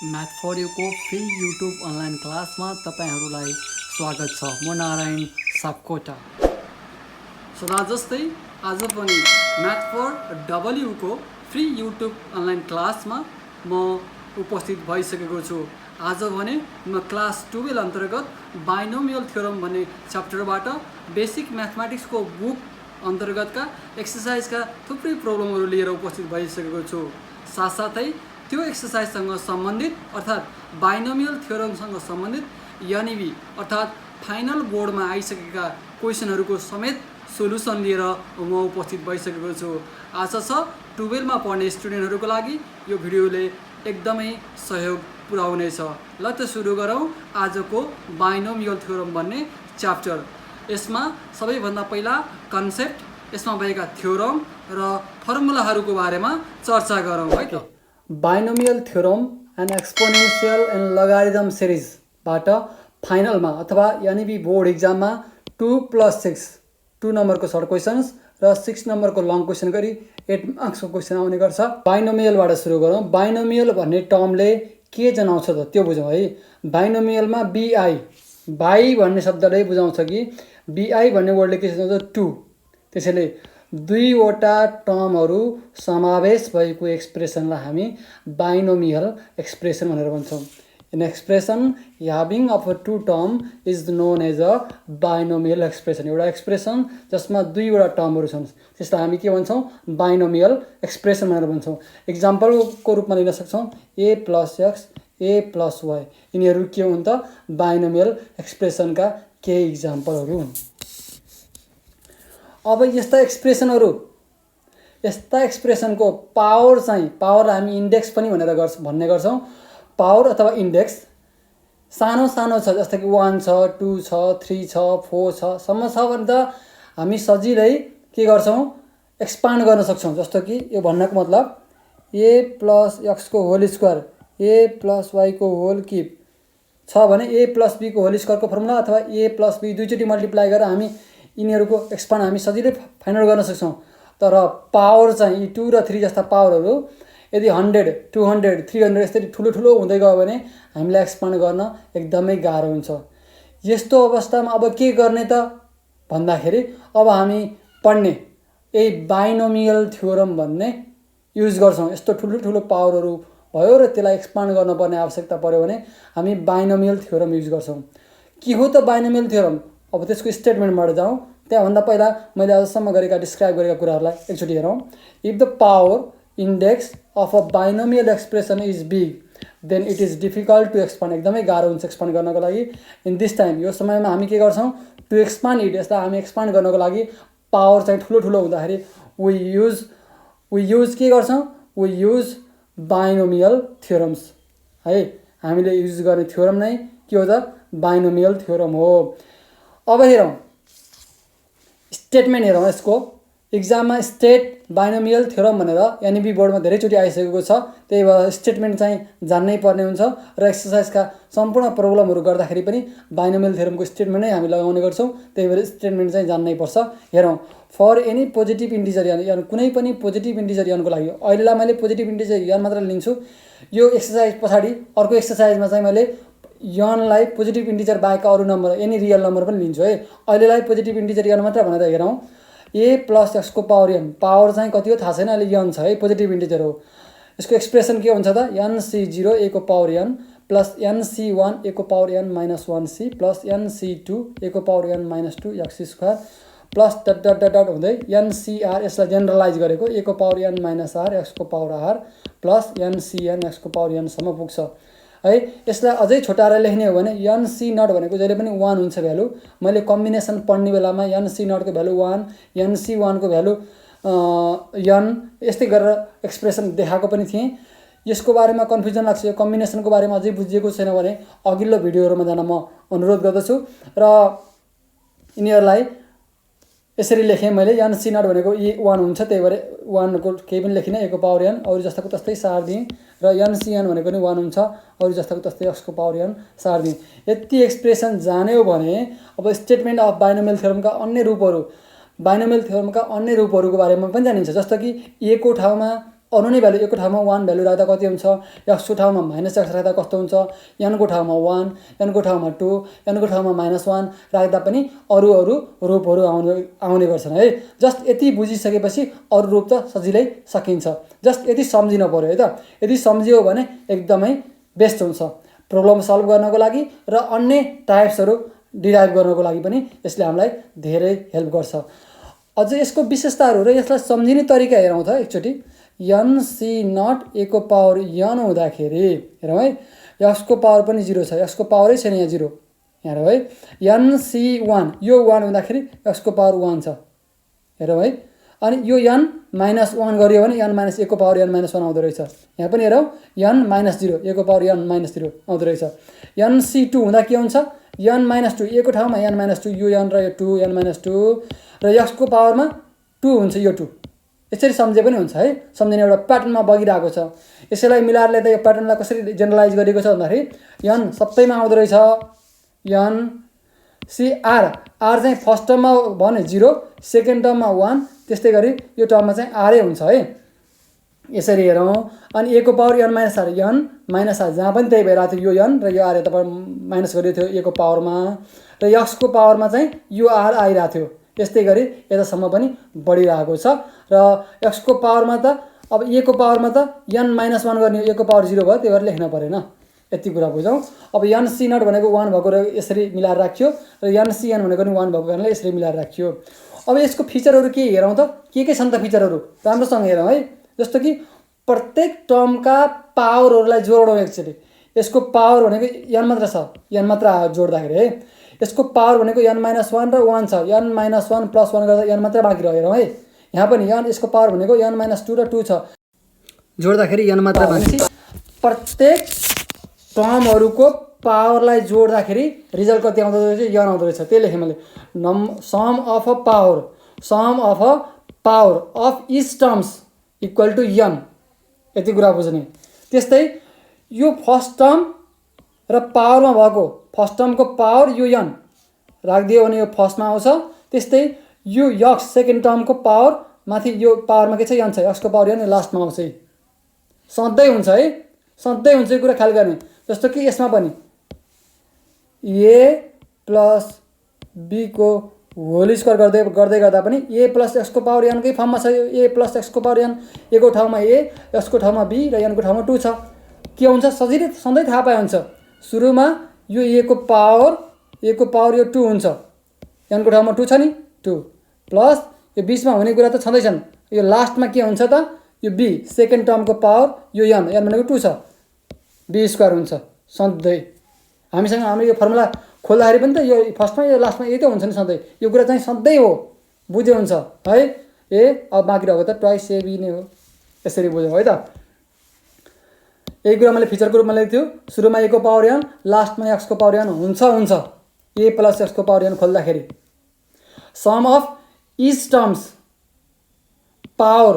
Math for युको free YouTube online क्लासमा तपाईँहरूलाई स्वागत छ। म नारायण सापकोटा। सदा जस्तै आज पनि म्याथ फर डब्ल्युको फ्री युट्युब अनलाइन क्लासमा म उपस्थित भइसकेको छु। आज भने म क्लास 12 अन्तर्गत बाइनोमियल थ्योरम भन्ने च्याप्टरबाट बेसिक म्याथमेटिक्सको बुक अन्तर्गतका एक्सर्साइजका थुप्रै प्रब्लमहरू लिएर उपस्थित भइसकेको छु। साथसाथै त्यो एक्सर्साइजसँग सम्बन्धित अर्थात् बाइनोमियल थ्योरमसँग सम्बन्धित एनईबी अर्थात् फाइनल बोर्डमा आइसकेका क्वेसनहरूको समेत सोल्युसन लिएर म उपस्थित भइसकेको छु। आशा छ 12मा पढ्ने स्टुडेन्टहरूको लागि यो भिडियोले एकदमै सहयोग पुर्याउनेछ। ल त सुरु गरौँ आजको बाइनोमियल थ्योरम भन्ने च्याप्टर। यसमा सबैभन्दा पहिला कन्सेप्ट, यसमा भएका थ्योरम र फर्मुलाहरूको बारेमा चर्चा गरौँ है त। Binomial theorem and exponential and logarithm सिरिजबाट फाइनलमा अथवा एनईबी बोर्ड इक्जाममा 2+6 2 नम्बरको सर्ट क्वेसन्स र 6 नम्बरको लङ क्वेसन गरी 8 मार्क्सको क्वेसन आउने गर्छ। बाइनोमियलबाट सुरु गरौँ। बाइनोमियल भन्ने टर्मले के जनाउँछ त त्यो बुझौँ है। बाइनोमियलमा बीआई बाई भन्ने शब्दले बुझाउँछ कि बीआई भन्ने वर्डले के जनाउँछ 2। त्यसैले दुईवटा टर्महरू समावेश भएको एक्सप्रेसनलाई हामी बाइनोमियल एक्सप्रेसन भनेर भन्छौँ। An expression having of a two term is known as a binomial expression. एउटा एक्सप्रेसन जसमा दुईवटा टर्महरू छन् त्यसलाई हामी के भन्छौँ, बाइनोमियल एक्सप्रेसन भनेर भन्छौँ। इक्जाम्पलको रूपमा लिन सक्छौँ ए प्लस एक्स ए प्लस वाई। यिनीहरू के हुन् त, बाइनोमियल एक्सप्रेसनका केही इक्जाम्पलहरू हुन्। अब यस्ता एक्सप्रेसनको पावर चाहिँ, पावरलाई हामी इन्डेक्स पनि भन्ने गर्छौँ। पावर अथवा इन्डेक्स सानो सानो छ, जस्तो कि 1 छ 2 छ 3 छ 4 छ सम्म छ भने त हामी सजिलै के गर्छौँ, एक्सपान्ड गर्न सक्छौँ। जस्तो कि यो भन्नको मतलब ए प्लस एक्सको होल स्क्वायर ए प्लस वाईको होल क्युब छ भने ए प्लस बीको होल स्क्वायरको फर्मुला अथवा ए प्लस बी दुईचोटि मल्टिप्लाई गरेर हामी यिनीहरूको एक्सपान्ड हामी सजिलै फाइन्ड आउट गर्न सक्छौँ। तर पावर चाहिँ यी 2 र 3 जस्ता पावरहरू यदि 100 200 300 यसरी ठुलो ठुलो हुँदै गयो भने हामीलाई एक्सपान्ड गर्न एकदमै गाह्रो हुन्छ। यस्तो अवस्थामा अब के गर्ने त भन्दाखेरि अब हामी पढ्ने यही बाइनोमियल थ्योरम भन्ने युज गर्छौँ। यस्तो ठुलो ठुलो पावरहरू भयो र त्यसलाई एक्सपान्ड गर्नुपर्ने आवश्यकता पऱ्यो भने हामी बाइनोमियल थ्योरम युज गर्छौँ। के हो त बाइनोमियल थ्योरम? अब त्यसको स्टेटमेन्टबाट जाउँ। त्यहाँभन्दा पहिला मैले आजसम्म डिस्क्राइब गरेका कुराहरूलाई एकचोटि हेरौँ। If the power index of a binomial expression is big then it is difficult to expand. एकदमै गाह्रो हुन्छ एक्सपान्ड गर्नको लागि। इन दिस टाइम, यो समयमा हामी के गर्छौँ, टु एक्सपान्ड इट, यसलाई हामी एक्सपान्ड गर्नको लागि पावर चाहिँ ठुलो ठुलो हुँदाखेरि वी युज के गर्छौँ, वी युज बाइनोमियल थ्योरम्स है। हामीले युज गर्ने थ्योरम नै के हो त, बाइनोमियल थ्योरम हो। अब हेरौँ स्टेटमेन्ट हेरौँ। यसको इक्जाममा स्टेट बाइनोमियल थ्योरम भनेर एनईबी बोर्डमा धेरैचोटि आइसकेको छ। त्यही भएर स्टेटमेन्ट चाहिँ जान्नै पर्ने हुन्छ र एक्सर्साइजका सम्पूर्ण प्रब्लमहरू गर्दाखेरि पनि बाइनोमियल थ्योरमको स्टेटमेन्ट नै हामी लगाउने गर्छौँ। त्यही भएर स्टेटमेन्ट चाहिँ जान्नै पर्छ। हेरौँ, फर एनी पोजिटिभ इन्टिजर यानि कुनै पनि पोजिटिभ इन्टिजर यनको लागि, अहिलेलाई मैले पोजिटिभ इन्टिजर यन मात्र लिन्छु। यो एक्सर्साइज पछाडि अर्को एक्सर्साइजमा चाहिँ मैले यनलाई पोजिटिभ इन्टिजर बाहेक अरू नम्बर एनी रियल नम्बर पनि लिन्छु है। अहिलेलाई पोजिटिभ इन्टिजर यन मात्र भनेर हेरौँ। ए प्लस एक्सको पावर एन, पावर चाहिँ कति हो थाहा छैन, अहिले यन छ है, पोजिटिभ इन्टिजर हो। यसको एक्सप्रेसन के हुन्छ त, एनसी0 ए को power N plus NC one A को power N minus one C plus NC two A को power N minus 2 X square plus dot dot dot dot हुँदै एनसीआर, यसलाई जेनरलाइज गरेको ए को पावर एन माइनस आर एक्सको power R plus NCN एक्सको power एनसम्म पुग्छ है। यसलाई अझै छोटाएर लेख्ने हो भने एनसी नट भनेको जहिले पनि 1 हुन्छ भ्यालु। मैले कम्बिनेसन पढ्ने बेलामा एनसी नटको भ्यालु 1, एनसी 1को भ्यालु एन, यस्तै गरेर एक्सप्रेसन देखाएको पनि थिएँ। यसको बारेमा कन्फ्युजन लाग्छ, यो कम्बिनेसनको बारेमा अझै बुझिएको छैन भने अघिल्लो भिडियोहरूमा जान म अनुरोध गर्दछु। र यिनीहरूलाई यसरी लेखेँ मैले। एनसी नट भनेको 1 हुन्छ, त्यही भएर 1 को केही पनि लेखिनँ, ए को पावर एन अरू जस्ताको तस्तै सार दिएँ। र एनसीएन भनेको पनि 1 हुन्छ, अरू जस्ताको तस्तै एक्सको पावर एन सार दिएँ। यति एक्सप्रेसन जान्यो भने अब स्टेटमेन्ट अफ बाइनोमियल थ्योरमका अन्य रूपहरूको बारेमा पनि जानिन्छ। जस्तो कि ए को ठाउँमा अरू नै भ्यालु एकको ठाउँमा 1 भ्यालु राख्दा कति हुन्छ, एक्सको ठाउँमा -x राख्दा कस्तो हुन्छ, एनको ठाउँमा 1, एनको ठाउँमा 2, एनको ठाउँमा -1 राख्दा पनि अरू रूपहरू आउने गर्छन् है। जस्ट यति बुझिसकेपछि अरू रूप त सजिलै सकिन्छ। जस्ट यति सम्झिन पर्यो है त। यदि सम्झियो भने एकदमै बेस्ट हुन्छ प्रब्लम सल्भ गर्नको लागि र अन्य टाइप्सहरू डिराइभ गर्नको लागि पनि यसले हामीलाई धेरै हेल्प गर्छ। अझ यसको विशेषताहरू र यसलाई सम्झिने तरिका हेरौँ त एकचोटि। n/n a को पावर n हुँदाखेरि हेरौँ है, एक्सको पावर पनि 0 छ, एक्सको पावरै छैन यहाँ 0, यहाँ हेरौँ है। n/1 यो 1 हुँदाखेरि एक्सको पावर 1 छ, हेरौँ है। अनि यो n-1 गरियो भने n-a को पावर n-1 आउँदो रहेछ। यहाँ पनि हेरौँ n-0 a को पावर n-0 आउँदो रहेछ। n/2 हुँदा के हुन्छ, n-2 a को ठाउँमा n-2, यो n र यो 2 n-2 र एक्सको पावरमा 2 हुन्छ, यो 2। यसरी सम्झे पनि हुन्छ है। सम्झिने एउटा प्याटर्नमा बगिरहेको छ। यसैलाई मिलाएर ल्याउँदा यो प्याटर्नलाई कसरी जेनरलाइज गरेको छ भन्दाखेरि n सबैमा आउँदो रहेछ, n सी आर चाहिँ फर्स्ट टर्ममा भने 0, सेकेन्ड टर्ममा 1, त्यस्तै गरी यो टर्ममा चाहिँ आरै हुन्छ है। यसरी हेरौँ। अनि a को पावर n-r n-r जहाँ पनि त्यही भइरहेको थियो, यो n र यो r तपाईँ माइनस गरिएको थियो a को पावरमा, र एक्सको पावरमा चाहिँ यो r आइरहेको थियो। त्यस्तै गरी यतासम्म पनि बढिरहेको छ। र एक्सको पावरमा त अब a को पावरमा त n-1 गर्ने, a को पावर 0 भयो, त्यही भएर लेख्न परेन। यति कुरा बुझौँ। अब n/c0 भनेको 1 भएको र यसरी मिलाएर राखियो, र n/n भनेको पनि 1 भएको कारणले यसरी मिलाएर राखियो। अब यसको फिचरहरू के हेरौँ त, के छन् त फिचरहरू, राम्रोसँग हेरौँ है। जस्तो कि प्रत्येक टर्मका पावरहरूलाई जोडौँ एकचोटि। यसको पावर भनेको n मात्र छ, n मात्र आयो जोड्दाखेरि है। यसको पावर भनेको n-1 र 1 छ, n-1 + 1 गर्दा n मात्रै बाँकी रह्यो, हेरौँ है। यहाँ पनि यसको पावर भनेको n-2 र 2 छ, जोड्दाखेरि n मात्र बाँकी। प्रत्येक टर्महरूको पावरलाई जोड्दाखेरि रिजल्ट कति आउँदो रहेछ, n आउँदो रहेछ। त्यही लेखेँ मैले, sum of a power of each terms equal to n। यति कुरा बुझ्ने। त्यस्तै यो फर्स्ट टर्म र पावरमा भएको फर्स्ट टर्मको पावर यो n राखिदियो भने यो फर्स्टमा आउँछ। त्यस्तै यो एक्स सेकेन्ड टर्मको पावर माथि यो पावरमा के छ, n छ, एक्सको पावर n लास्टमा आउँछ। सधैँ हुन्छ है, सधैँ हुन्छ यो कुरा ख्याल गर्ने। जस्तो कि यसमा पनि a + b को होल स्क्वायर गर्दै गर्दा पनि a + x को पावर n कै फर्ममा छ। a + x को पावर n, a को ठाउँमा a, x को ठाउँमा b र n को ठाउँमा 2 छ। के हुन्छ, सजिलै सधैँ थाहा पाए हुन्छ। सुरुमा यो a को पावर यो 2 हुन्छ, n को ठाउँमा 2 छ नि, 2 प्लस यो बिचमा हुने कुरा त छँदैछन्। यो लास्टमा के हुन्छ त, यो b सेकेन्ड टर्मको पावर यो n भनेको 2 छ, b² हुन्छ सधैँ। हामीसँग हाम्रो यो फर्मुला खोल्दाखेरि पनि त यो फर्स्टमा यो लास्टमा यही त हुन्छ नि सधैँ। यो कुरा चाहिँ सधैँ हो, बुझ्यो हुन्छ है। अब बाँकी रहेको त ट्वाइस ab नै हो। यसरी बुझ्यौ है त। यही कुरा मैले फिचरको रूपमा लेखेको थियो। सुरुमा a को पावर n, लास्टमा x को पावर n हुन्छ a + x को पावर n खोल्दाखेरि। Sum of each terms power,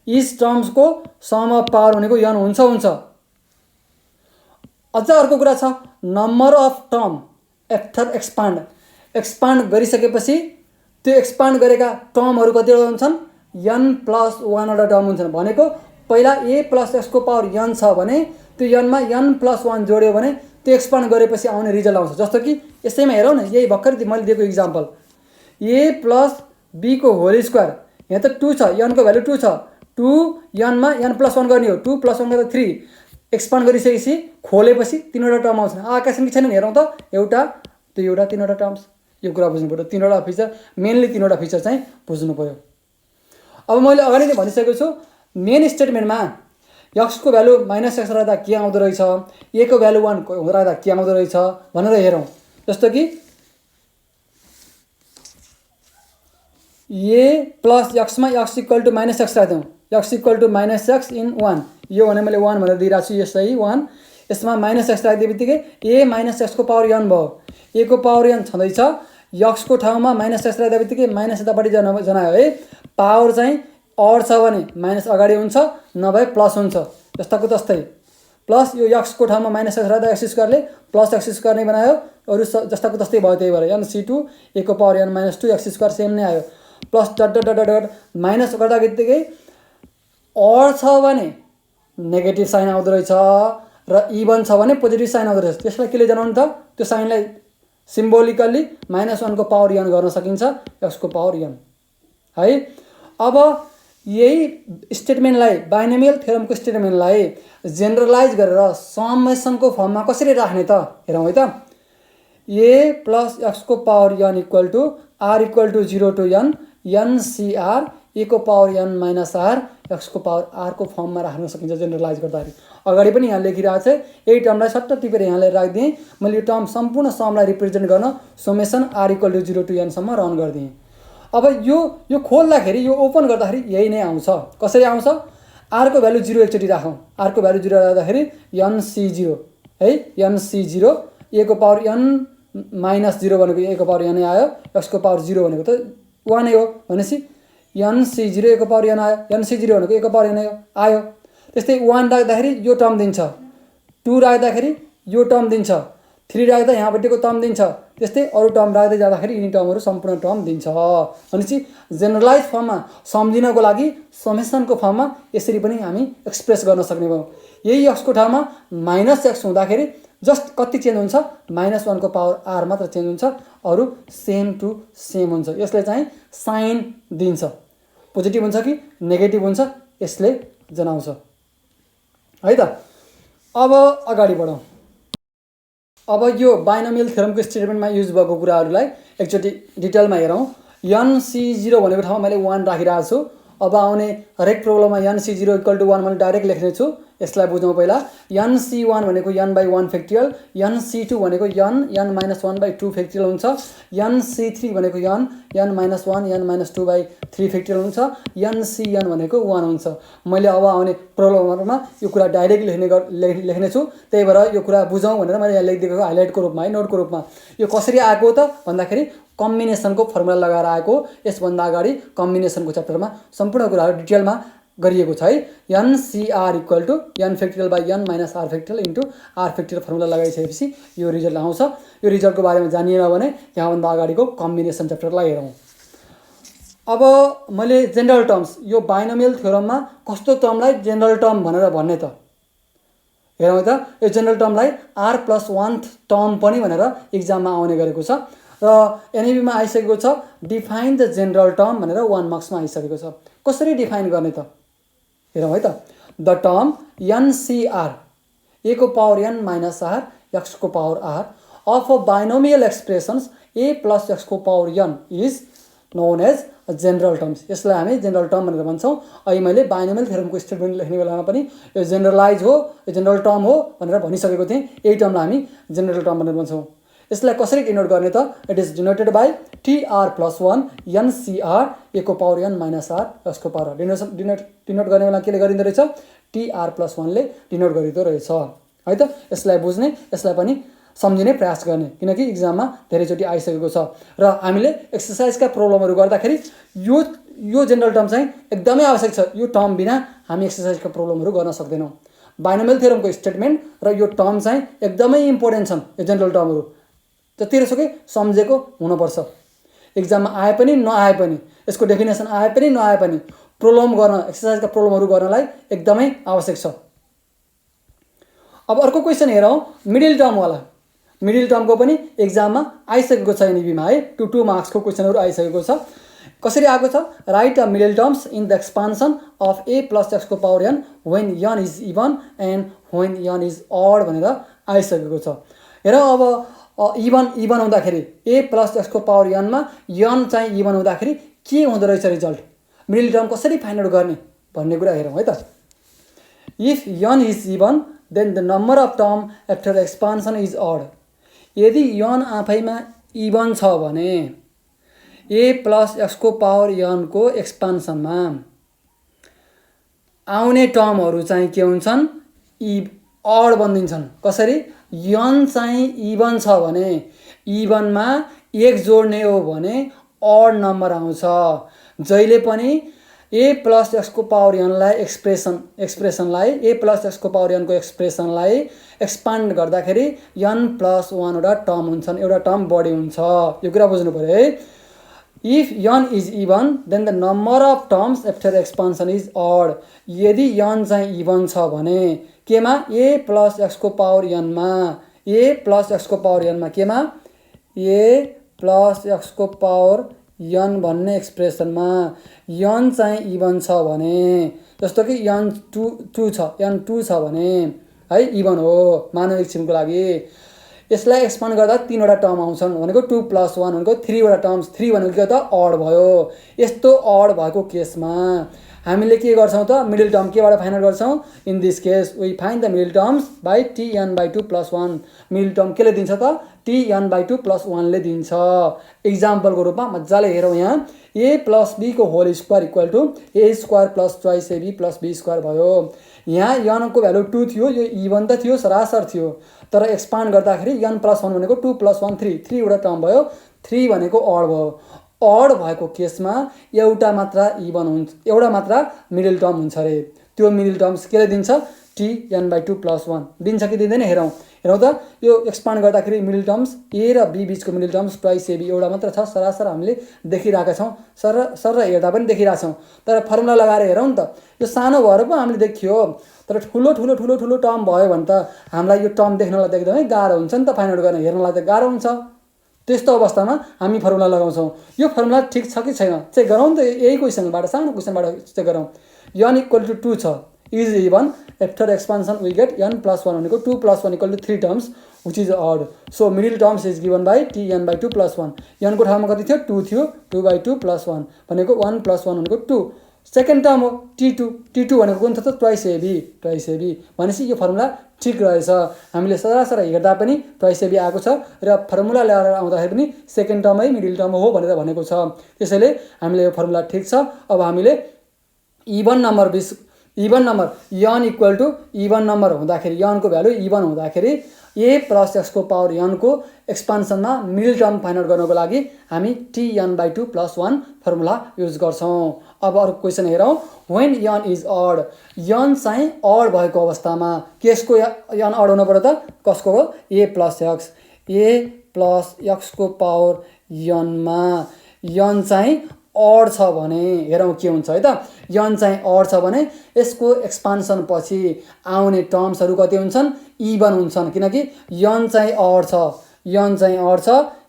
each टर्म्सको सम अफ पावर भनेको n हुन्छ। अझ अर्को कुरा छ, number of term after expand गरिसकेपछि त्यो एक्सपान्ड गरेका टर्महरू कतिवटा हुन्छन्, n+1 वटा टर्म हुन्छन्। भनेको पहिला a + x को पावर n छ भने त्यो n मा n+1 जोड्यो भने त्यो एक्सपान्ड गरेपछि आउने रिजल्ट आउँछ। जस्तो कि यसैमा हेरौँ न, यही भर्खर मैले दिएको इक्जाम्पल, a + b को होल स्क्वायर, यहाँ त 2 छ, n को भ्यालु 2 छ, 2 n मा n+1 गर्ने हो, 2 + 1 गर्दा 3, एक्सपान्ड गरिसकेपछि खोलेपछि 3वटा टर्म आउँछन्। आएका छन् कि छैनन् हेरौँ त, एउटा, दुईवटा, 3वटा टर्म्स। यो कुरा बुझ्नु पऱ्यो। 3वटा फिचर, मेनली 3वटा फिचर चाहिँ बुझ्नु पऱ्यो। अब मैले अगाडि नै भनिसकेको छु, मेन स्टेटमेन्टमा x को भ्यालु -x राख्दा के आउँदो रहेछ, a को भ्यालु 1 राख्दा के आउँदो रहेछ भनेर हेरौँ। जस्तो कि a + x मा x = -x राख्यौँ, x = -x इन 1, यो भने मैले 1 भनेर दिइरहेको छु, यसै 1। यसमा -x राखिदिए बित्तिकै a - x को पावर n भयो, a को पावर n छँदैछ, x को ठाउँमा -x राख्दा बित्तिकै माइनस यतापट्टि जनायो है। पावर चाहिँ अड छ भने माइनस अगाडि हुन्छ, नभए प्लस हुन्छ, जस्ताको तस्तै। प्लस यो x को ठाउँमा -x राख्दा x² +x² नै बनायो, अरू जस्ताको तस्तै भयो। त्यही भएर n/c2 a को पावर n - 2 x² सेम नै आयो। Plus dot dot dot dot minus गर्दा बित्तिकै अड छ भने नेगेटिभ साइन आउँदो रहेछ र इभन छ भने पोजिटिभ साइन आउँदो रहेछ। त्यसलाई केले जनाउनु त? त्यो साइनलाई सिम्बोलिकल्ली -1 को पावर n गर्न सकिन्छ, x को पावर n है। अब यही स्टेटमेन्टलाई बाइनोमियल थ्योरमको स्टेटमेन्टलाई जेनरलाइज गरेर समेसनको फर्ममा कसरी राख्ने त हेरौँ है त। a प्लस x को power n equal to r equal to 0 to n ncr a को power n minus r x को पावर r को फर्ममा राख्न सकिन्छ जेनरलाइज गर्दाखेरि। अगाडि पनि यहाँ लेखिरहेको छ, यही टर्मलाई सट्ट टिपेर यहाँलाई राखिदिएँ। मैले यो टर्म सम्पूर्ण समलाई रिप्रेजेन्ट गर्न summation r equal to 0 to n सम्म रन गरिदिएँ। अब यो खोल्दाखेरि, यो ओपन गर्दाखेरि यही नै आउँछ। कसरी आउँछ? r को भ्यालु 0 एकचोटि राखौँ। r को भ्यालु 0 राख्दाखेरि nc0 है, nc0 a को पावर n माइनस 0 भनेको a को पावर n आयो, x को पावर 0 भनेको त 1 नै हो भनेपछि nc0 a को पावर n आयो, nc0 भनेको a को पावर n आयो। त्यस्तै 1 राख्दाखेरि यो टर्म दिन्छ, 2 राख्दाखेरि यो टर्म दिन्छ, 3 राख्दा यहाँपट्टिको टर्म दिन्छ, त्यस्तै अरू टर्म राख्दै जाँदाखेरि यिनी टर्महरू सम्पूर्ण टर्म दिन्छ। भनेपछि जेनरलाइज फर्ममा सम्झिनको लागि समेसनको फर्ममा यसरी पनि हामी एक्सप्रेस गर्न सक्ने भयौँ। यही x को ठाउँमा -x हुँदाखेरि जस्ट कति चेन्ज हुन्छ? -1 को पावर r मात्र चेन्ज हुन्छ, अरू सेम टु सेम हुन्छ। यसले चाहिँ साइन दिन्छ, पोजिटिभ हुन्छ कि नेगेटिभ हुन्छ यसले जनाउँछ है त। अब अगाडि बढौँ। अब यो बाइनोमियल थ्योरमको स्टेटमेन्टमा युज भएको कुराहरूलाई एकचोटि डिटेलमा हेरौँ। nc0 भनेको ठाउँमा मैले 1 राखिरहेको छु। अब आउने हरेक प्रोब्लममा nc0 इक्वल टु 1 मैले डाइरेक्ट लेख्ने छु। यसलाई बुझौँ पहिला। nc1 भनेको n/1 फ्याक्टोरियल, nc2 भनेको n -1/2 फ्याक्टोरियल हुन्छ, nc3 भनेको n-1 n-2/3 फ्याक्टोरियल हुन्छ, ncn भनेको 1 हुन्छ। मैले अब आउने प्रोब्लमहरूमा यो कुरा डाइरेक्ट लेख्ने छु, त्यही भएर यो कुरा बुझौँ भनेर मैले यहाँ लेखिदिएको हाइलाइटको रूपमा है, नोटको रूपमा। यो कसरी आएको त भन्दाखेरि कम्बिनेसनको फर्मुला लगाएर आएको। यसभन्दा अगाडि कम्बिनेसनको च्याप्टरमा सम्पूर्ण कुराहरू डिटेलमा गरिएको छ है। ncr equal to n factorial by n minus r factorial into r factorial formula लगाइसकेपछि यो रिजल्ट आउँछ। यो रिजल्टको बारेमा जानिएन भने यहाँभन्दा अगाडिको कम्बिनेसन च्याप्टरलाई हेरौँ। अब मैले जेनरल टर्म्स, यो बाइनोमियल थ्योरममा कस्तो टर्मलाई जेनरल टर्म भनेर भन्ने त हेरौँ त। यो जेनरल टर्मलाई r+1th टर्म पनि भनेर इक्जाममा आउने गरेको छ र एनइबीमा आइसकेको छ। डिफाइन द जेनरल टर्म भनेर 1 मार्क्समा आइसकेको छ। कसरी डिफाइन गर्ने त हेरौँ है त। द टर्म ncr a को power n minus r x को power r of a binomial expressions a plus x को power n is known as general terms. यसलाई हामी जेनरल टर्म भनेर भन्छौँ। अहिले मैले बाइनोमियल थ्योरमको स्टेटमेन्ट लेख्ने बेलामा पनि यो जेनरलाइज हो, यो जेनरल टर्म हो भनेर भनिसकेको थिएँ। यही टर्मलाई हामी जेनरल टर्म भनेर भन्छौँ। यसलाई कसरी डिनोट गर्ने त? It is denoted by tr+1 ncr a को power n minus r x को पावर डिनोट गर्ने बेला केले गरिँदो रहेछ? tr+1 ले डिनोट गरिँदो रहेछ है त। यसलाई बुझ्ने, यसलाई पनि सम्झिने प्रयास गर्ने, किनकि इक्जाममा धेरैचोटि आइसकेको छ र हामीले एक्सर्साइजका प्रोब्लमहरू गर्दाखेरि यो जेनरल टर्म चाहिँ एकदमै आवश्यक छ। यो टर्म बिना हामी एक्सर्साइजका प्रोब्लमहरू गर्न सक्दैनौँ। बाइनोमियल थ्योरमको स्टेटमेन्ट र यो टर्म चाहिँ एकदमै इम्पोर्टेन्ट छन्। यो जेनरल टर्महरू जतिसुकै सम्झेको हुनुपर्छ। इक्जाममा आए पनि नआए पनि, यसको डेफिनेसन आए पनि नआए पनि प्रोब्लम गर्न, एक्सर्साइजका प्रोब्लमहरू गर्नलाई एकदमै आवश्यक छ। अब अर्को क्वेसन हेरौँ, मिडिल टर्मवाला। मिडिल टर्मको पनि इक्जाममा आइसकेको छ एनइबीमा है। 2 मार्क्सको क्वेसनहरू आइसकेको छ। कसरी आएको छ? Write a middle terms in the expansion of a plus x को power n when n is even and when n is odd भनेर आइसकेको छ। हेर अब इभन हुँदाखेरि a प्लस x को पावर n मा n चाहिँ इभन हुँदाखेरि के हुँदो रहेछ रिजल्ट? मिडिल टर्म कसरी फाइन्ड आउट गर्ने भन्ने कुरा हेरौँ है त। If n is even then the number of term after expansion is odd. यदि n आफैमा इभन छ भने a प्लस x को पावर n को एक्सपान्सनमा आउने टर्महरू चाहिँ के हुन्छन्? अड बनिदिन्छन्। कसरी? n चाहिँ इभन छ भने इभनमा 1 जोड्ने हो भने अड नम्बर आउँछ। जहिले पनि a प्लस x को पावर n लाई एक्सप्रेसनलाई a प्लस x को पावर n को एक्सप्रेसनलाई एक्सपान्ड गर्दाखेरि n+1 वटा टर्म हुन्छन्, एउटा टर्म बढी हुन्छ। यो कुरा बुझ्नु पऱ्यो है। If n is even then the number of terms after expansion is odd. यदि n चाहिँ इभन छ भने केमा a प्लस एक्सको पावर n मा a प्लस एक्सको पावर n मा केमा a प्लस एक्सको पावर n भन्ने एक्सप्रेसनमा n चाहिँ इभन छ भने जस्तो कि n 2 छ भने है इभन हो मानव एकछिनको लागि यसलाई एक्सपान्ड गर्दा 3वटा टर्म आउँछन् भनेको 2 + 1 भनेको 3वटा टर्म्स 3 भनेको के त अड भयो। यस्तो अड भएको केसमा हामीले के गर्छौं त मिडल टर्म केबाट फाइन्ड आउट गर्छौं in this case we find the middle terms by tn/2 + 1। मिडल टर्म केले दिन्छ त tn/2 + 1 ले दिन्छ। एक्जाम्पलको रूपमा मजाले हेरौँ यहाँ a + b को whole square equal to a square + 2ab + b square भयो। यहाँ n को भ्यालु 2 थियो यो इभन त थियो सरासर थियो तर एक्सपान्ड गर्दाखेरि n + 1 भनेको 2 + 1 3 3वटा टर्म भयो 3 भनेको अड भयो। अड भएको केसमा एउटा मात्र इभन हुन्छ एउटा मात्र मिडल टर्म हुन्छ रे त्यो मिडल टर्म्स केले दिन्छ tn/2 + 1 दिन्छ कि दिँदैन हेरौँ त यो एक्सपान्ड गर्दाखेरि मिडल टर्म्स a र b बीचको मिडल टर्म्स ट्वाइस ab एउटा मात्र छ सरासर हामीले देखिरहेका छौँ सर हेर्दा पनि देखिरहेका छौँ तर फर्मुला लगाएर हेरौँ नि त यो सानो भएर पो हामीले देखियो तर ठुलो टर्म भयो भने त हामीलाई यो टर्म देख्नलाई त एकदमै गाह्रो हुन्छ नि त फाइन्ड आउट गर्न हेर्नलाई त गाह्रो हुन्छ। त्यस्तो अवस्थामा हामी फर्मुला लगाउँछौँ यो फर्मुला ठिक छ कि छैन चेक गरौँ त यही क्वेसनबाट सानो क्वेसनबाट चेक गरौँ n = 2 छ is even after expansion we get n + 1 भनेको 2 + 1 = 3 terms which is odd so middle terms is given by tn/2 + 1 n को ठाउँमा कति थियो 2 थियो 2/2 + 1 भनेको 1 + 1 भनेको 2 सेकेन्ड टर्म हो t2 भनेको कुन छ त ट्वाइस ab भनेपछि यो फर्मुला ठिक रहेछ हामीले सरासर हेर्दा पनि ट्वाइस ab आएको छ र फर्मुला ल्याएर आउँदाखेरि पनि सेकेन्ड टर्मै मिडल टर्म हो भनेर भनेको छ त्यसैले हामीले यो फर्मुला ठिक छ। अब हामीले even number n equal to even number हुँदाखेरि n को भ्यालु इभन हुँदाखेरि a + x को पावर n को एक्सपान्सनमा मिडल टर्म फाइन्ड आउट गर्नको लागि हामी tn/2 + 1 फर्मुला युज गर्छौँ। अब अर्को क्वेसन हेरौँ when n is odd n चाहिँ अड भएको अवस्थामा केसको n अड हुनु पर्यो त कसको हो a + x को पावर n मा n चाहिँ अड छ भने हेरौँ के हुन्छ है त n चाहिँ अड छ भने यसको एक्सपान्सन पछि आउने टर्म्सहरू कति हुन्छन् इभन हुन्छन् किनकि n चाहिँ अड छ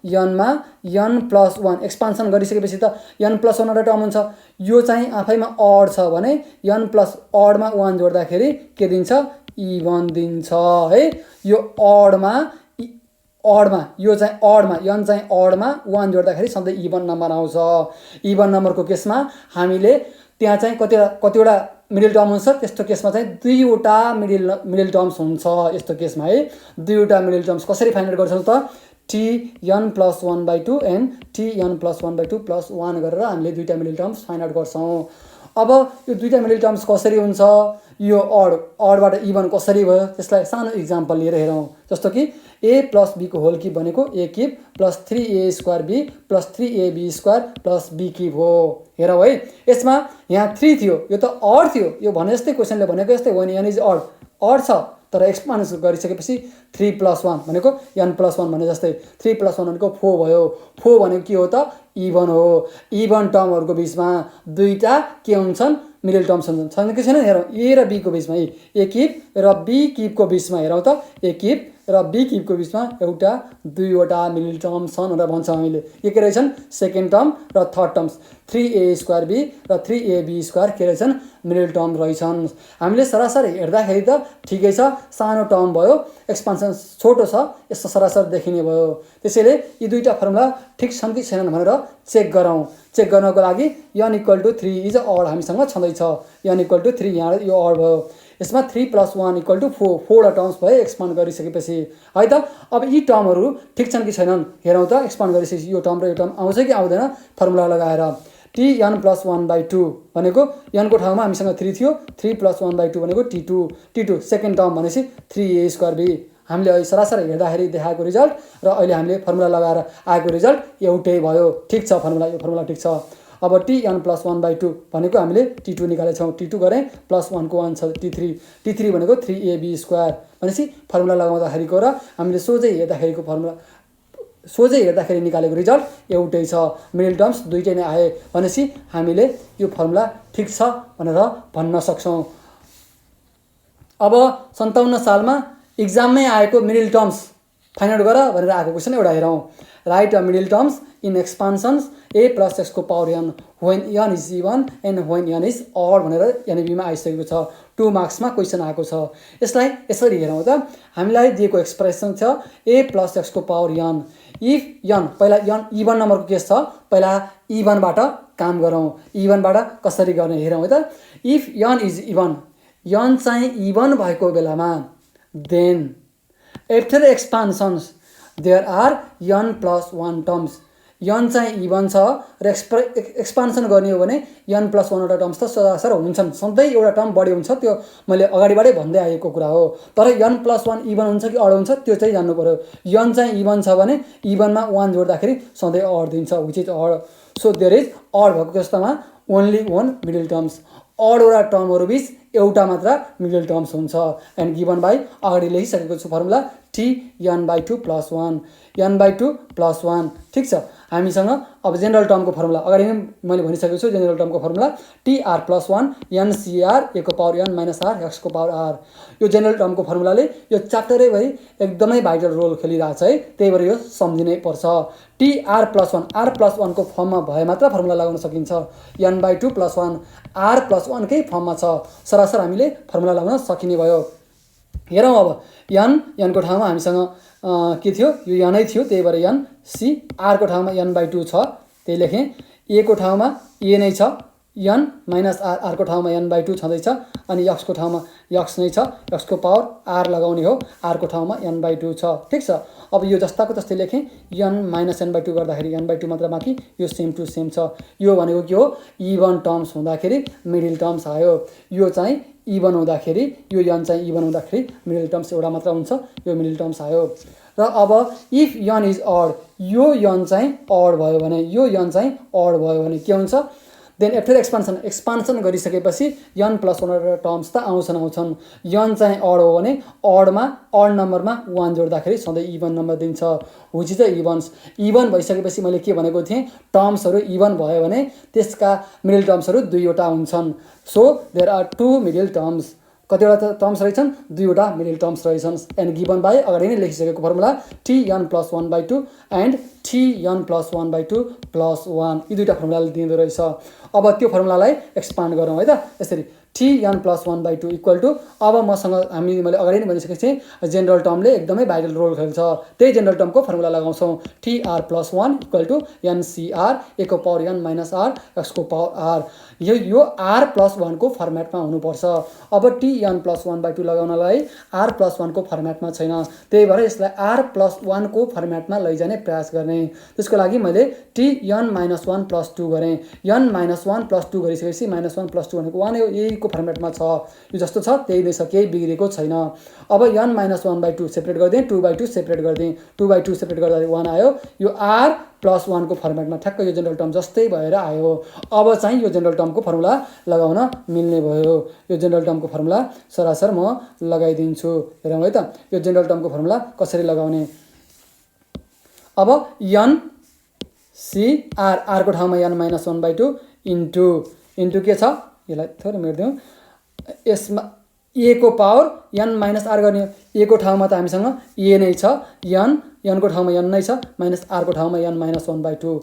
n मा n + 1 एक्सपान्सन गरिसकेपछि त n + 1 वटा टर्म हुन्छ यो चाहिँ आफैमा अड छ भने n + अडमा 1 जोड्दाखेरि के दिन्छ इभन दिन्छ है यो यो चाहिँ अडमा n चाहिँ अडमा 1 जोड्दाखेरि सधैँ इभन नम्बर आउँछ। इभन नम्बरको केसमा हामीले त्यहाँ चाहिँ कतिवटा मिडल टर्म हुन्छ त्यस्तो केसमा चाहिँ 2वटा मिडल टर्म्स हुन्छ यस्तो केसमा है 2वटा मिडल टर्म्स कसरी फाइन्ड आउट गर्छौँ त tn + 1/2 एन्ड tn + 1/2 + 1 गरेर हामीले 2टा मिडल टर्म्स फाइन्ड आउट गर्छौँ। अब यो 2टा मिडल टर्म्स कसरी हुन्छ यो अडबाट इभन कसरी भयो त्यसलाई सानो इक्जाम्पल लिएर हेरौँ जस्तो कि a + b को होल क्युब भनेको a³ + 3a² b + 3ab² + b³ हो हेरौँ है यसमा यहाँ 3 थियो यो त अड थियो यो भने जस्तै क्वेसनले भनेको जस्तै व्हेन n इज अड छ तर एक्सपान्ड गरिसकेपछि 3 + 1 भनेको n + 1 भने जस्तै 3 + 1 भनेको 4 भयो 4 भनेको के हो त इभन हो। इभन टर्महरूको बिचमा 2टा के हुन्छन् मिडल टर्म्स हुन्छन् कि छैन हेरौँ a र b को बिचमा a³ र b³ को बिचमा हेरौँ त a³ र b³ को बिचमा एउटा 2वटा मिडल टर्म छन् भनेर भन्छौँ हामीले के रहेछन् सेकेन्ड टर्म र थर्ड टर्म्स 3a² b र 3ab² के रहेछन् मिडल टर्म रहेछन्। हामीले सरासर हेर्दाखेरि त ठिकै छ सानो टर्म भयो एक्सपान्सन छोटो छ यस्तो सरासर देखिने भयो त्यसैले यी 2टा फर्मुला ठिक छन् कि छैनन् भनेर चेक गर्नको लागि n = 3 इज अड हामीसँग छँदैछ n = 3 यहाँ यो अड भयो यसमा 3 + 1 = 4 4वटा टर्म्स भयो एक्सपान्ड गरिसकेपछि है त। अब यी टर्महरू ठिक छन् कि छैनन् हेरौँ त एक्सपान्ड गरिसकेपछि यो टर्म र यो टर्म आउँछ कि आउँदैन फर्मुला लगाएर tn + 1/2 भनेको n को ठाउँमा हामीसँग 3 थियो 3 + 1/2 भनेको t2 सेकेन्ड टर्म भनेपछि 3a² b हामीले अहिले सरासर हेर्दाखेरि देखाएको रिजल्ट र अहिले हामीले फर्मुला लगाएर आएको रिजल्ट एउटै भयो ठिक छ यो फर्मुला ठिक छ। अब tn + 1/2 भनेको हामीले t2 निकालेछौँ t2 गरेँ +1 को 1 छ t3 भनेको 3ab² भनेपछि फर्मुला लगाउँदाखेरिको र हामीले सोझै हेर्दाखेरिको फर्मुला सोझै हेर्दाखेरि निकालेको रिजल्ट एउटै छ, मिडल टर्म्स दुईटै नै आए भनेपछि हामीले यो फर्मुला ठिक छ भनेर भन्न सक्छौँ। अब 57 सालमा इक्जाममै आएको मिडल टर्म्स फाइन्ड आउट गर भनेर आएको क्वेसन एउटा हेरौँ। Write a middle terms in expansions a plus x को power n when n is even and when n is odd भनेर एनबीमा आइसकेको छ। 2 मार्क्समा क्वेसन आएको छ। यसलाई यसरी हेरौँ त, हामीलाई दिएको एक्सप्रेसन छ a प्लस x को पावर n। इफ n, पहिला n इभन नम्बरको केस छ, पहिला इभनबाट काम गरौँ। इभनबाट कसरी गर्ने हेरौँ है त। If n is even, n चाहिँ इभन भएको बेलामा then after expansions there are n plus 1 terms. n चाहिँ इभन छ र एक्सपान्सन गर्ने हो भने n प्लस 1 वटा टर्म्स त सरासर हुन्छन्, सधैँ एउटा टर्म बढी हुन्छ, त्यो मैले अगाडिबाटै भन्दै आएको कुरा हो। तर n प्लस 1 इभन हुन्छ कि अड हुन्छ त्यो चाहिँ जान्नु पऱ्यो। n चाहिँ इभन छ भने इभनमा 1 जोड्दाखेरि सधैँ अड दिन्छ, which is odd. So there is odd भएको अवस्थामा ओन्ली 1 मिडल टर्म्स। अडवटा टर्महरू बिच एउटा मात्र मिडल टर्म्स हुन्छ। एन्ड गिभन बाई अगाडि लेखिसकेको छु formula t n/2 plus 1 n/2 plus 1। ठिक छ, हामीसँग अब जेनरल टर्मको फर्मुला अगाडि नै मैले भनिसकेको छु। जेनरल टर्मको formula tr plus 1 ncr a को power n minus r x को पावर r। यो जेनरल टर्मको फर्मुलाले यो च्याप्टरैभरि एकदमै भाइटल रोल खेलिरहेछ है, त्यही भएर यो सम्झिनै पर्छ। tr प्लस 1 r प्लस 1 को फर्ममा भए मात्र फर्मुला लगाउन सकिन्छ। n/2 प्लस 1 r प्लस 1 कै फर्ममा छ, सरासर हामीले फर्मुला लगाउन सकिने भयो। हेरौँ अब n को ठाउँमा हामीसँग के थियो, यो n नै थियो, त्यही भएर n c, r को ठाउँमा n/2 छ त्यही लेखेँ, a को ठाउँमा a नै छ, n माइनस r, r को ठाउँमा n/2 छँदैछ, अनि x को ठाउँमा x नै छ, x को पावर r लगाउने हो, r को ठाउँमा n/2 छ। ठिक छ, अब यो जस्ताको तस्तै लेखेँ, n माइनस n/2 गर्दाखेरि n/2 मात्र बाँकी, यो सेम टु सेम छ। यो भनेको के हो, इभन टर्म्स हुँदाखेरि मिडल टर्म्स आयो। यो चाहिँ इभन हुँदाखेरि, यो n चाहिँ इभन हुँदाखेरि मिडल टर्म्स एउटा मात्र हुन्छ, यो मिडल टर्म्स आयो। र अब इफ n इज अड, यो n चाहिँ अड भयो भने, यो n चाहिँ अड भयो भने के हुन्छ, देन आफ्टर एक्सपान्सन गरिसकेपछि n प्लस 1 टर्म्स त आउँछन्। n चाहिँ अड हो भने अडमा अड नम्बरमा 1 जोड्दाखेरि सधैँ इभन नम्बर दिन्छ, विच इज द इभन्स। इभन भइसकेपछि मैले के भनेको थिएँ, टर्म्सहरू इभन भयो भने त्यसका मिडल टर्म्सहरू दुईवटा हुन्छन्। So there are 2 middle terms. कतिवटा टर्म्स रहेछन्, दुईवटा मिडल टर्म्स रहेछन्। एन्ड गिभन बाई अगाडि नै लेखिसकेको formula tn plus 1/2 and tn plus 1/2 plus 1, यी दुईवटा फर्मुलाले दिँदो रहेछ। अब त्यो फर्मुलालाई एक्सपान्ड गरौँ है त। यसरी tn प्लस 1/2 इक्वल टु, अब मैले अगाडि नै भनिसकेको थिएँ, जेनरल टर्मले एकदमै भाइटल रोल खेल्छ, त्यही जेनरल टर्मको फर्मुला लगाउँछौँ। tr plus 1 equal to ncr a को power n minus r x को पावर r। यो r प्लस 1 को फर्मेटमा हुनुपर्छ। अब tn प्लस 1/2 लगाउनलाई r प्लस 1 को फर्मेटमा छैन, त्यही भएर यसलाई r प्लस 1 को फर्मेटमा लैजाने प्रयास गर्ने। त्यसको लागि मैले tn माइनस 1 प्लस 2 गरेँ। n माइनस 1 प्लस 2 गरिसकेपछि माइनस 1 प्लस 2 भनेको 1 हो, यही को फर्मेटमा छ, यो जस्तो छ त्यही नै छ, केही बिग्रेको छैन। अब n माइनस 1/2 सेपरेट गरिदिएँ, 2/2 सेपरेट गरिदिएँ, 2/2 सेपरेट गर्दाखेरि 1 आयो, यो r प्लस 1 को फर्मेटमा ठ्याक्क यो जेनरल टर्म जस्तै भएर आयो। अब चाहिँ यो जेनरल टर्मको फर्मुला लगाउन मिल्ने भयो। यो जेनरल टर्मको फर्मुला सरासर म लगाइदिन्छु, हेरौँ है त। यो जेनरल टर्मको फर्मुला कसरी लगाउने, अब n c r, r को ठाउँमा n माइनस 1/2 इन्टु के छ, यसलाई थोरै मेट्दिउँ, यसमा a को पावर n माइनस r गर्ने, a को ठाउँमा त हामीसँग a नै छ, n को ठाउँमा n नै छ, माइनस r को ठाउँमा n माइनस 1/2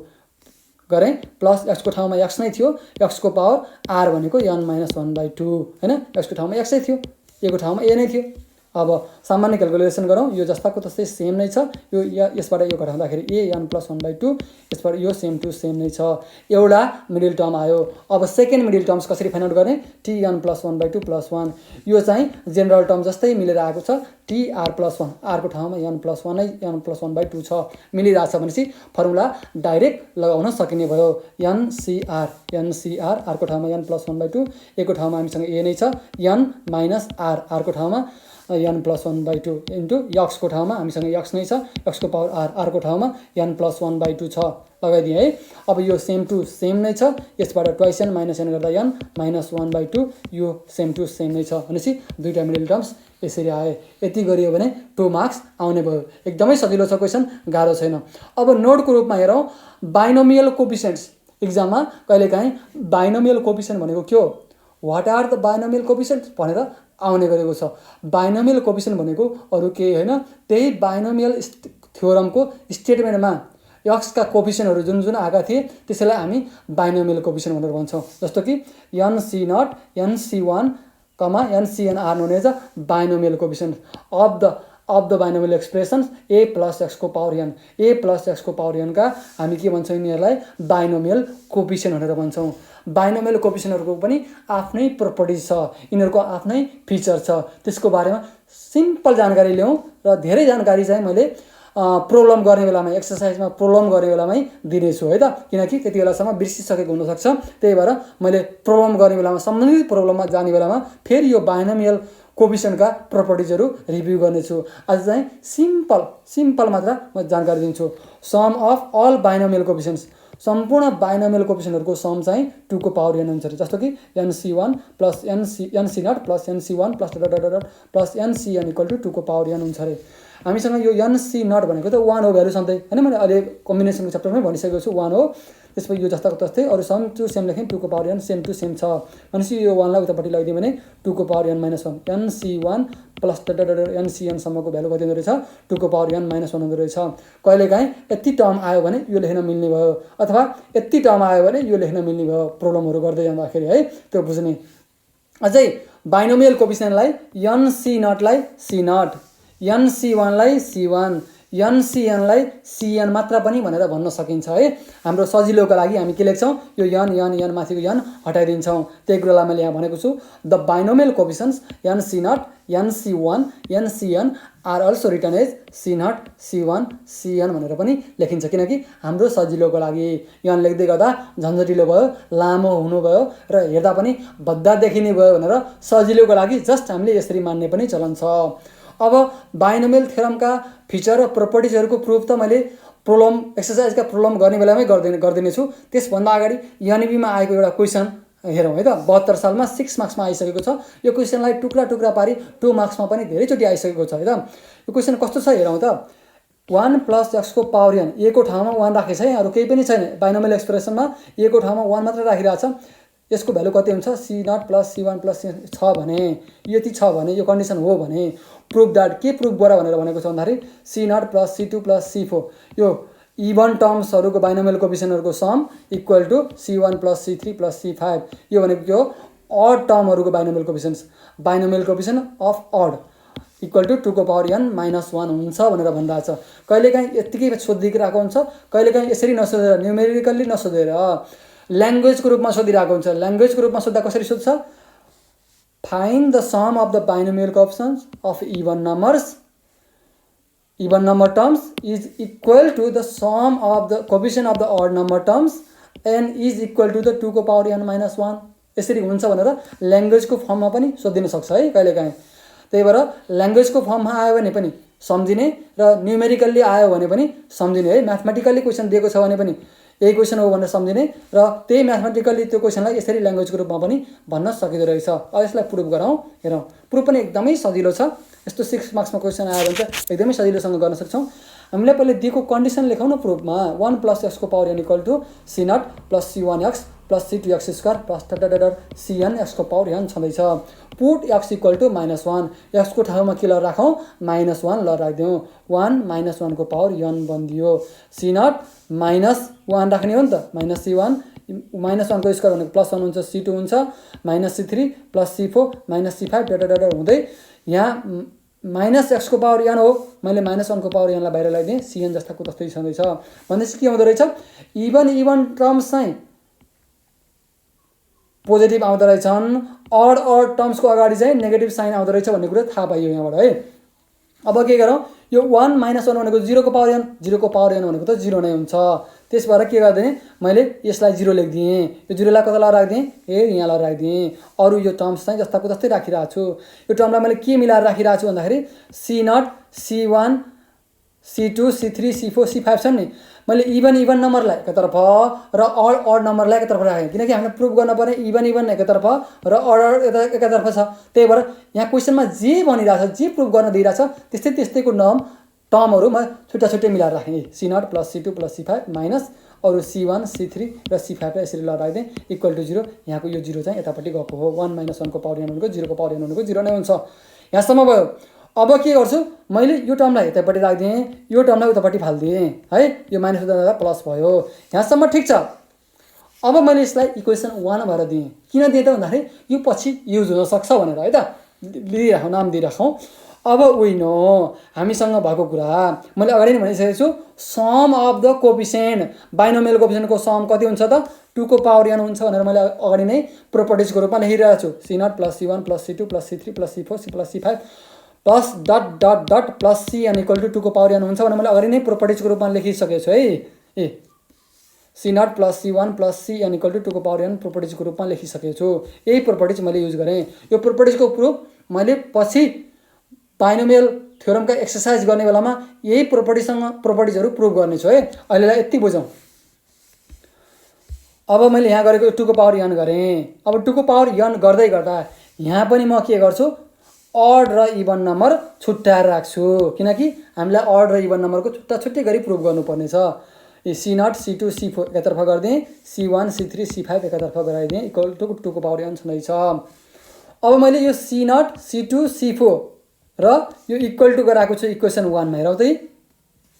गरेँ, प्लस x को ठाउँमा x नै थियो, x को पावर r भनेको n माइनस 1/2 होइन, x को ठाउँमा x नै थियो, a को ठाउँमा a नै थियो। अब सामान्य क्यालकुलेसन गरौँ, यो जस्ताको तस्तै सेम नै छ, यो यसबाट यो घटाउँदाखेरि a n प्लस 1/2, यसबाट यो सेम टु सेम नै छ, एउटा मिडल टर्म आयो। अब सेकेन्ड मिडल टर्म्स कसरी फाइन्ड आउट गर्ने, tn प्लस 1/2 प्लस 1, यो चाहिँ जेनरल टर्म जस्तै मिलेर आएको छ, tr प्लस 1, r को ठाउँमा n प्लस 1 नै n प्लस 1/2 छ, मिलिरहेछ भनेपछि फर्मुला डाइरेक्ट लगाउन सकिने भयो। ncr, r को ठाउँमा n प्लस 1/2, a को ठाउँमा हामीसँग a नै छ, n माइनस r, r को ठाउँमा n प्लस 1/2 इन्टु यक्सको ठाउँमा हामीसँग यक्स नै छ, यक्सको पावर आर, आरको ठाउँमा n प्लस 1/2 छ, लगाइदिएँ है। अब यो सेम टु सेम नै छ, यसबाट ट्वाइस n माइनस n गर्दा n माइनस 1/2, यो सेम टु सेम नै छ भनेपछि दुईवटा मिडल टर्म्स यसरी आए। यति गरियो भने 2 मार्क्स आउने भयो। एकदमै सजिलो छ क्वेसन, गाह्रो छैन। अब नोटको रूपमा हेरौँ, बाइनोमियल कोफिसिएन्ट्स। इक्जाममा कहिलेकाहीँ बाइनोमियल कोफिसिएन्ट भनेको के हो, वाट आर द बाइनोमियल कोफिसिएन्ट्स भनेर आउने गरेको छ। बाइनोमियल कोफिसिएन्ट भनेको अरू केही होइन, त्यही बाइनोमियल थ्योरमको स्टेटमेन्टमा यक्सका कोफिसिएन्टहरू जुन जुन आएका थिए त्यसैलाई हामी बाइनोमियल कोफिसिएन्ट भनेर भन्छौँ। जस्तो कि nc0, nc1, ncn are known as a binomial coefficient of the binomial expressions a plus एक्सको पावर n। a प्लस एक्सको पावर n का हामी के भन्छौँ, यिनीहरूलाई बाइनोमियल कोफिसिएन्ट भनेर भन्छौँ। बाइनोमियल कोफिसिएन्टहरूको पनि आफ्नै प्रोपर्टिज छ, यिनीहरूको आफ्नै फिचर छ, त्यसको बारेमा सिम्पल जानकारी ल्याउँ र धेरै जानकारी चाहिँ मैले प्रब्लम गर्ने बेलामा, एक्सर्साइजमा प्रब्लम गर्ने बेलामै दिनेछु है त, किनकि त्यति बेलासम्म बिर्सिसकेको हुनसक्छ। त्यही भएर मैले प्रब्लम गर्ने बेलामा, सम्बन्धित प्रब्लममा जाने बेलामा फेरि यो बाइनोमियल कोफिसिएन्टका प्रपर्टिजहरू रिभ्यू गर्नेछु। आज चाहिँ सिम्पल मात्र म जानकारी दिन्छु। सम अफ अल बाइनोमियल कोफिसिएन्ट्स, सम्पूर्ण बाइनोमियल कोफिसिएन्टहरूको सम चाहिँ 2 को पावर n हुन्छ। जस्तो कि nc1 plus nc0 plus nc1 plus ncn equal to 2 को पावर n हुन्छ अरे। हामीसँग यो nc0 भनेको त 1 हो भ्यालु सधैँ होइन, मैले अहिले कम्बिनेसनको च्याप्टरमै भनिसकेको छु 1 हो। त्यसपछि यो जस्ताको तस्तै अरू सम टु सेम लेखेँ, 2 को power n same to same छ भनेपछि यो 1 लाई उतापट्टि लगाइदियो भने 2 को power n minus 1, nc1 plus ncn सम्मको भ्यालु कति हुँदो रहेछ, 2 को पावर n माइनस 1 हुँदो रहेछ। कहिलेकाहीँ यति टर्म आयो भने यो लेख्न मिल्ने भयो, अथवा यति टर्म आयो भने यो लेख्न मिल्ने भयो, प्रब्लमहरू गर्दै जाँदाखेरि है, त्यो बुझ्ने। अझै बाइनोमियल कोफिसिएन्टलाई nc0 लाई c0, nc1 लाई c1, ncn लाई cn मात्र पनि भनेर भन्न सकिन्छ है। हाम्रो सजिलोको लागि हामी के लेख्छौँ, यो n माथिको n हटाइदिन्छौँ। त्यही कुरालाई मैले यहाँ भनेको छु, the binomial coefficients nc0, nc1, ncn are also written as c0, c1, cn भनेर पनि लेखिन्छ, किनकि हाम्रो सजिलोको लागि। n लेख्दै गर्दा झन्झटिलो भयो, लामो हुनुभयो र हेर्दा पनि भद्दा देखिने भयो भनेर सजिलोको लागि जस्ट हामीले यसरी मान्ने पनि चलन छ। अब बाइनोमियल थ्योरमका फिचर र प्रपर्टिजहरूको प्रुफ त मैले प्रब्लम, एक्सर्साइजका प्रब्लम गर्ने बेलामै गरिदिनेछु। त्यसभन्दा अगाडि एनइबीमा आएको एउटा क्वेसन हेरौँ है त। 72 सालमा 6 मार्क्समा आइसकेको छ। यो क्वेसनलाई टुक्रा टुक्रा पारी 2 मार्क्समा पनि धेरैचोटि आइसकेको छ है त। यो क्वेसन कस्तो छ हेरौँ त। 1 प्लस एक्सको पावर n, a को ठाउँमा 1 राखेको छ है, अरू केही पनि छैन। बाइनोमियल एक्सप्रेसनमा a को ठाउँमा 1 मात्र राखिरहेछ। यसको भ्यालु कति हुन्छ, c0 प्लस c1 प्लस छ भने, यति छ भने, यो कन्डिसन हो भने प्रुफ द्याट, के प्रुफ गर भनेर भनेको छ भन्दाखेरि c0 plus c2 plus c4, यो इभन टर्म्सहरूको बाइनोमियल कोफिसिएन्टहरूको sum equal to c1 plus c3 plus c5। यो भनेको के हो, अड टर्महरूको binomial coefficients, binomial coefficient of odd equal to 2 को पावर n माइनस 1 हुन्छ भनेर भनिरहेछ। कहिलेकाहीँ यत्तिकै सोधिरहेको हुन्छ, कहिलेकाहीँ यसरी नसोधेर, न्युमेरिकल्ली नसोधेर ल्याङ्ग्वेजको रूपमा सोधिरहेको हुन्छ। ल्याङ्ग्वेजको रूपमा सोध्दा कसरी सोध्छ, find the sum of the binomial coefficients of even number terms is equal to the sum of the coefficient of the odd number terms n is equal to the 2 को पावर n माइनस 1। यसरी हुन्छ भनेर ल्याङ्ग्वेजको फर्ममा पनि सोधिन सक्छ है कहिलेकाहीँ। त्यही भएर ल्याङ्ग्वेजको फर्ममा आयो भने पनि सम्झिने र न्युमेरिकल्ली आयो भने पनि सम्झिने है। म्याथमेटिकल्ली क्वेसन दिएको छ भने पनि यही क्वेसन हो भनेर सम्झिने र त्यही म्याथमेटिकल्ली त्यो क्वेसनलाई यसरी ल्याङ्ग्वेजको रूपमा पनि भन्न सकिँदो रहेछ। अब यसलाई प्रुफ गरौँ, हेरौँ। प्रुफ पनि एकदमै सजिलो छ। यस्तो 6 मार्क्समा क्वेसन आयो भने चाहिँ एकदमै सजिलोसँग गर्न सक्छौँ। हामीले पहिले दिएको कन्डिसन लेखौँ न प्रुफमा। 1 प्लस एक्सको power n equal to c0 plus c1x plus c2x square plus cn एक्सको पावर n छँदैछ। Put x equal to minus 1, एक्सको ठाउँमा के ल राखौँ, माइनस 1 ल राखिदिउँ। 1 माइनस 1 को पावर n बनिदियो। c0 माइनस 1 राख्ने हो नि त, माइनस c1, माइनस 1 को स्क्वायर भनेको प्लस 1 हुन्छ, c2 हुन्छ, minus c3 plus c4 minus c5 हुँदै यहाँ माइनस एक्सको पावर n हो, मैले माइनस 1 को पावर n लाई बाहिर ल्याइदिएँ, cn जस्ताको तस्तै छँदैछ। भनेपछि के हुँदो रहेछ, इभन टर्म्स चाहिँ पोजिटिभ आउँदो रहेछन्, अड टर्म्सको अगाडि चाहिँ नेगेटिभ साइन आउँदो रहेछ भन्ने कुरा थाहा पाइयो यहाँबाट है। अब के गरौँ, यो 1 माइनस 1 भनेको 0 को पावर n, 0 को पावर n भनेको त 0 नै हुन्छ। त्यस भएर के गरिदिएँ मैले यसलाई 0 लेखिदिएँ, यो 0लाई कता लगाएर राखिदिएँ यहाँ लगाएर राखिदिएँ। अरू यो टर्म्स चाहिँ जस्ताको जस्तै राखिरहेको छु। यो टर्मलाई मैले के मिलाएर राखिरहेको छु भन्दाखेरि C0 C1 C2 C3 C4 C5 छन् नि, मैले इभन नम्बरलाई एकतर्फ र अड नम्बरलाई एकतर्फ राखेँ, किनकि हामीले प्रुभ गर्न पर्ने इभन एकतर्फ र अड एकतर्फ छ। त्यही भएर यहाँ क्वेसनमा जे भनिरहेछ, जे प्रुभ गर्न दिइरहेछ त्यस्तैको टर्महरू म छुट्टै मिलाएर राखेँ। C0 + C2 + C5 माइनस अरू C1 C3 र C5 लाई यसरी लगाएर राखिदिएँ इक्वल टु 0। यहाँको यो 0 चाहिँ यतापट्टि गएको हो। 1 - 1 को पावर n भनेको 0 को पावर n भनेको 0 नै हुन्छ। यहाँसम्म भयो। अब के गर्छु मैले यो टर्मलाई यतापट्टि राखिदिएँ, यो टर्मलाई उतापट्टि फालिदिएँ है, यो माइनस हुँदा प्लस भयो। यहाँसम्म ठिक छ। अब मैले यसलाई इक्वेसन 1 भएर दिएँ। किन दिएँ त भन्दाखेरि यो पछि युज हुनसक्छ भनेर है त लिइराखौँ, नाम दिइराखौँ। अब नो हामीसँग भएको कुरा मैले अगाडि नै भनिसकेको छु, sum of the coefficient, binomial कोफिसिएन्टको सम कति हुन्छ त 2 को पावर n हुन्छ भनेर मैले अगाडि नै प्रोपर्टिजको रूपमा लेखिरहेको छु। C0 + C1 + C2 + C3 + C4 + C5 plus dot plus CN equal to 2 को पावर n हुन्छ भनेर मैले अगाडि नै प्रोपर्टिजको रूपमा लेखिसकेको छु है। C0 + C1 + CN equal to 2 को पावर n प्रोपर्टिजको रूपमा लेखिसकेको छु। यही प्रोपर्टिज मैले युज गरेँ। यो प्रोपर्टिजको प्रुफ मैले पछि बाइनोमियल थ्योरमका एक्सर्साइज गर्ने बेलामा यही प्रोपर्टिजहरू प्रुभ गर्नेछु है। अहिलेलाई यति बुझौँ। अब मैले यहाँ गरेको 2 को पावर n गरेँ। अब 2 को पावर n गर्दै गर्दा यहाँ पनि म के गर्छु अड र इभन नम्बर छुट्याएर राख्छु, किनकि हामीलाई अड र इभन नम्बरको छुट्टै गरी प्रुभ गर्नुपर्ने छ। C0 C2 C4 एकतर्फ गरिदिएँ, C1 C3 C5 एकतर्फ गराइदिएँ इक्वल टु 2 को पावर n छँदैछ। अब मैले यो C0 C2 C4 र यो इक्वल टु गराएको छु इक्वेसन 1 मा। हेरौँ त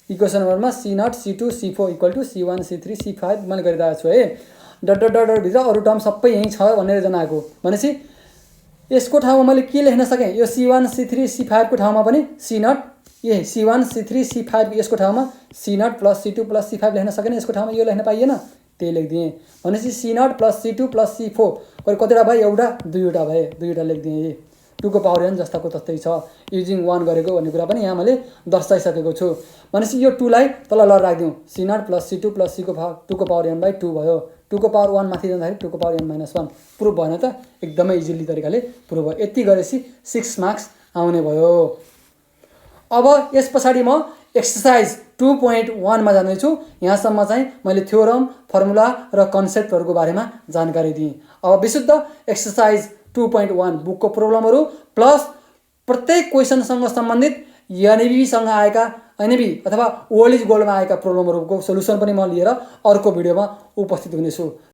इक्वेसन 1 मा C0 C2 C4 equal to C1 C3 C5 मैले गरिरहेको छु है। डट भित्र अरू टर्म सबै यहीँ छ भनेर जनाएको भनेपछि यसको ठाउँमा मैले के लेख्न सकेँ, यो C1 C3 C5 को ठाउँमा पनि C0 C1 C3 C5 यसको ठाउँमा C0 + C2 + C5 लेख्न सकेन, यसको ठाउँमा यो लेख्न पाइएन, त्यही लेखिदिएँ। भनेपछि C0 + C2 + C4 कतिवटा भयो, एउटा दुईवटा भए, दुईवटा लेखिदिएँ। 2 को पावर n जस्ताको तस्तै छ, युजिङ 1 गरेको भन्ने कुरा पनि यहाँ मैले दर्शाइसकेको छु। भनेपछि यो 2 लाई तल लगाएर राखिदिउँ, C0 + C2 + C को 2 को पावर n / 2 भयो। 2 को पावर 1 माथि जाँदाखेरि 2 को पावर n - 1 प्रुभ भएन त, एकदमै इजिली तरिकाले प्रुभ भयो। यति गरेपछि 6 मार्क्स आउने भयो। अब यस पछाडि म एक्सर्साइज 2.1 मा जानेछु। यहाँसम्म चाहिँ मैले थ्योरम, फर्मुला र कन्सेप्टहरूको बारेमा जानकारी दिएँ। अब विशुद्ध एक्सर्साइज 2.1 बुकको प्रब्लमहरू प्लस प्रत्येक क्वेसनसँग सम्बन्धित एनइबीसँग आएका एनइबी अथवा ओल्ड इज गोल्डमा आएका प्रब्लमहरूको सोल्युसन पनि म लिएर अर्को भिडियोमा उपस्थित हुनेछु।